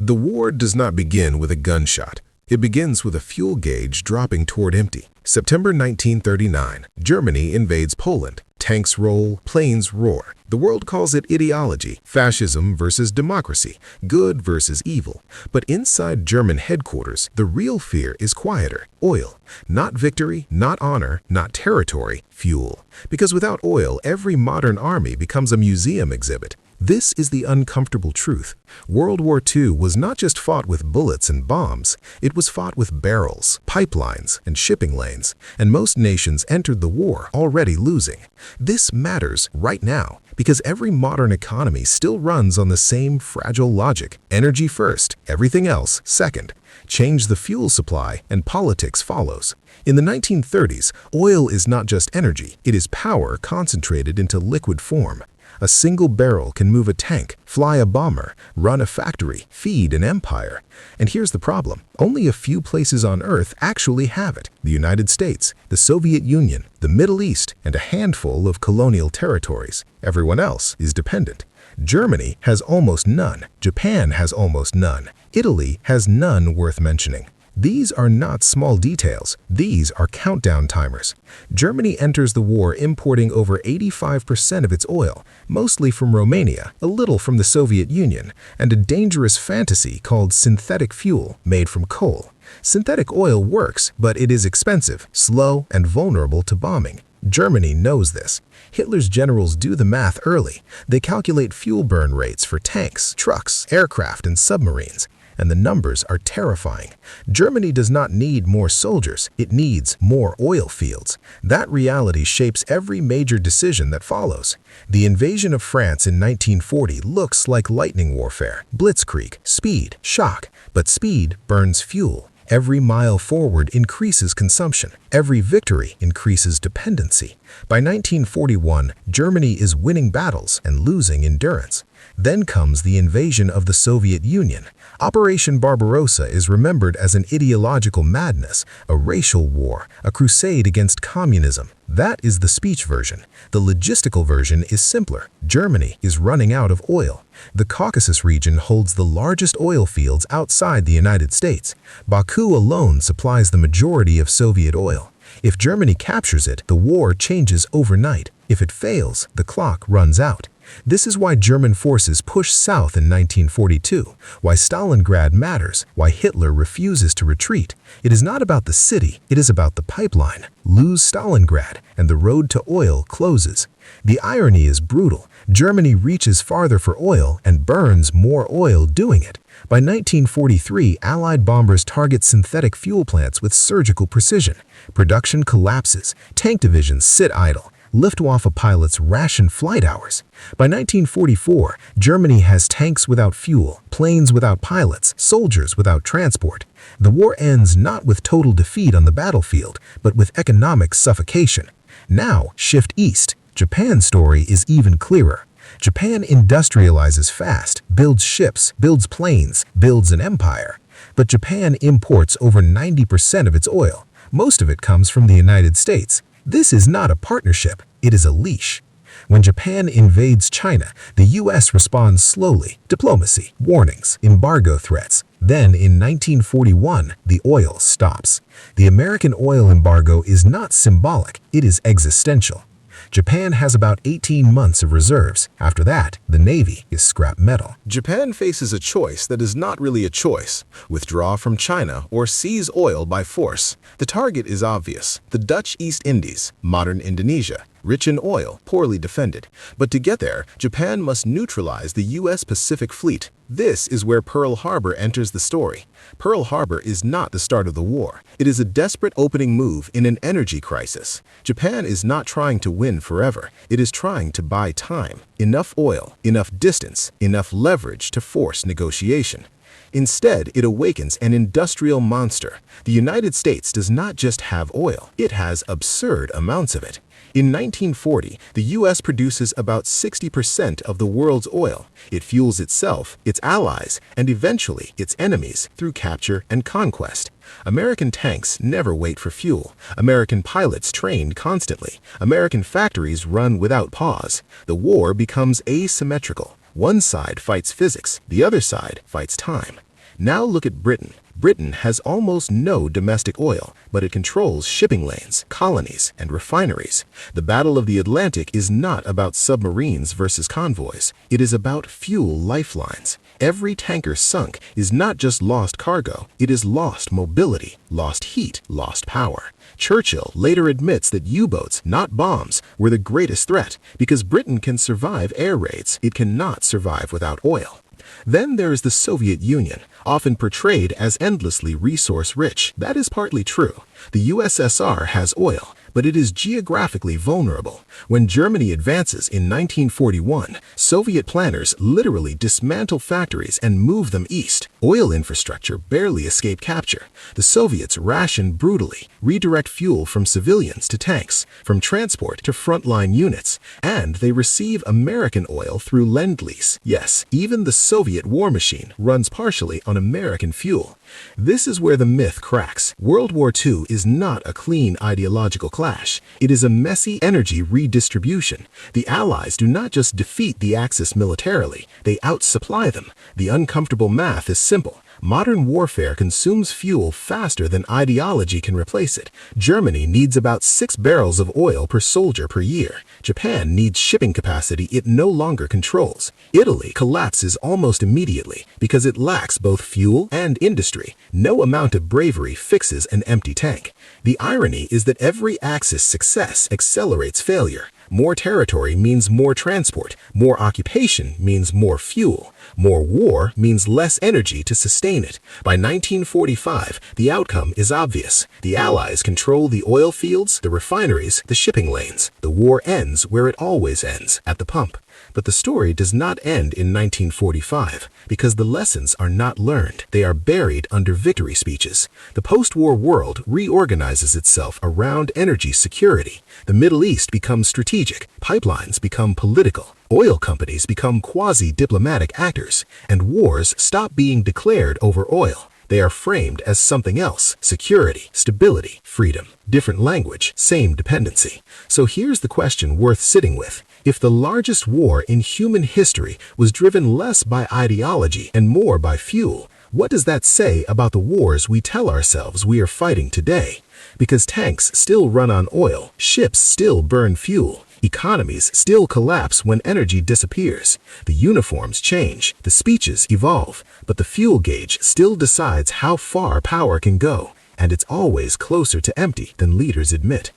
The war does not begin with a gunshot. It begins with a fuel gauge dropping toward empty. September 1939, Germany invades Poland. Tanks roll, planes roar. The world calls it ideology, fascism versus democracy, good versus evil. But inside German headquarters, the real fear is quieter. Oil. Not victory, not honor, not territory, fuel. Because without oil, every modern army becomes a museum exhibit. This is the uncomfortable truth. World War II was not just fought with bullets and bombs, it was fought with barrels, pipelines, and shipping lanes, and most nations entered the war already losing. This matters right now because every modern economy still runs on the same fragile logic: energy first, everything else second. Change the fuel supply and politics follows. In the 1930s, oil is not just energy, it is power concentrated into liquid form. A single barrel can move a tank, fly a bomber, run a factory, feed an empire. And here's the problem. Only a few places on Earth actually have it. The United States, the Soviet Union, the Middle East, and a handful of colonial territories. Everyone else is dependent. Germany has almost none. Japan has almost none. Italy has none worth mentioning. These are not small details. These are countdown timers. Germany enters the war importing over 85% of its oil, mostly from Romania, a little from the Soviet Union, and a dangerous fantasy called synthetic fuel made from coal. Synthetic oil works, but it is expensive, slow, and vulnerable to bombing. Germany knows this. Hitler's generals do the math early. They calculate fuel burn rates for tanks, trucks, aircraft, and submarines. And the numbers are terrifying. Germany does not need more soldiers, it needs more oil fields. That reality shapes every major decision that follows. The invasion of France in 1940 looks like lightning warfare, blitzkrieg, speed, shock. But speed burns fuel. Every mile forward increases consumption. Every victory increases dependency. By 1941, Germany is winning battles and losing endurance. Then comes the invasion of the Soviet Union. Operation Barbarossa is remembered as an ideological madness, a racial war, a crusade against communism. That is the speech version. The logistical version is simpler. Germany is running out of oil. The Caucasus region holds the largest oil fields outside the United States. Baku alone supplies the majority of Soviet oil. If Germany captures it, the war changes overnight. If it fails, the clock runs out. This is why German forces push south in 1942, why Stalingrad matters, why Hitler refuses to retreat. It is not about the city, it is about the pipeline. Lose Stalingrad, and the road to oil closes. The irony is brutal. Germany reaches farther for oil and burns more oil doing it. By 1943, Allied bombers target synthetic fuel plants with surgical precision. Production collapses. Tank divisions sit idle. Luftwaffe pilots ration flight hours. By 1944, Germany has tanks without fuel, planes without pilots, soldiers without transport. The war ends not with total defeat on the battlefield, but with economic suffocation. Now, shift east. Japan's story is even clearer. Japan industrializes fast, builds ships, builds planes, builds an empire. But Japan imports over 90% of its oil. Most of it comes from the United States. This is not a partnership, it is a leash. When Japan invades China, the US responds slowly. Diplomacy, warnings, embargo threats. Then in 1941, the oil stops. The American oil embargo is not symbolic, it is existential. Japan has about 18 months of reserves. After that, the Navy is scrap metal. Japan faces a choice that is not really a choice: withdraw from China or seize oil by force. The target is obvious: the Dutch East Indies, modern Indonesia, rich in oil, poorly defended. But to get there, Japan must neutralize the U.S. Pacific Fleet. This is where Pearl Harbor enters the story. Pearl Harbor is not the start of the war. It is a desperate opening move in an energy crisis. Japan is not trying to win forever. It is trying to buy time. Enough oil, enough distance, enough leverage to force negotiation. Instead, it awakens an industrial monster. The United States does not just have oil, it has absurd amounts of it. In 1940, the U.S. produces about 60% of the world's oil. It fuels itself, its allies, and eventually its enemies through capture and conquest. American tanks never wait for fuel. American pilots train constantly. American factories run without pause. The war becomes asymmetrical. One side fights physics, the other side fights time. Now look at Britain. Britain has almost no domestic oil, but it controls shipping lanes, colonies, and refineries. The Battle of the Atlantic is not about submarines versus convoys. It is about fuel lifelines. Every tanker sunk is not just lost cargo, it is lost mobility, lost heat, lost power. Churchill later admits that U-boats, not bombs, were the greatest threat because Britain can survive air raids. It cannot survive without oil. Then there is the Soviet Union, often portrayed as endlessly resource-rich. That is partly true. The USSR has oil, but it is geographically vulnerable. When Germany advances in 1941, Soviet planners literally dismantle factories and move them east. Oil infrastructure barely escape capture. The Soviets ration brutally, redirect fuel from civilians to tanks, from transport to frontline units, and they receive American oil through Lend-Lease. Yes, even the Soviet war machine runs partially on American fuel. This is where the myth cracks. World War II is not a clean ideological clash. It is a messy energy redistribution. The Allies do not just defeat the Axis militarily, they outsupply them. The uncomfortable math is simple. Modern warfare consumes fuel faster than ideology can replace it. Germany needs about 6 barrels of oil per soldier per year. Japan needs shipping capacity it no longer controls. Italy collapses almost immediately because it lacks both fuel and industry. No amount of bravery fixes an empty tank. The irony is that every Axis success accelerates failure. More territory means more transport. More occupation means more fuel. More war means less energy to sustain it. By 1945, the outcome is obvious. The Allies control the oil fields, the refineries, the shipping lanes. The war ends where it always ends, at the pump. But the story does not end in 1945, because the lessons are not learned. They are buried under victory speeches. The post-war world reorganizes itself around energy security. The Middle East becomes strategic. Pipelines become political. Oil companies become quasi-diplomatic actors. And wars stop being declared over oil. They are framed as something else: security, stability, freedom. Different language, same dependency. So here's the question worth sitting with. If the largest war in human history was driven less by ideology and more by fuel, what does that say about the wars we tell ourselves we are fighting today? Because tanks still run on oil, ships still burn fuel, economies still collapse when energy disappears. The uniforms change, the speeches evolve, but the fuel gauge still decides how far power can go, and it's always closer to empty than leaders admit.